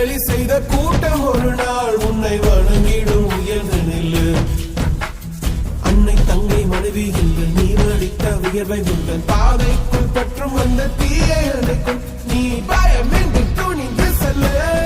கேலி செய்த கூட்டம் ஒரு நாள் உன்னை வணங்கிடும் உயர்ந்து நில்லு. அன்னை தங்கை மனைவி என்று நீ அடித்த வியர்வை உங்கள் பாதைக்குள் பற்றும் அந்த தீயை அணைக்கும். நீ பயமின்றி துணிந்து செல்லு.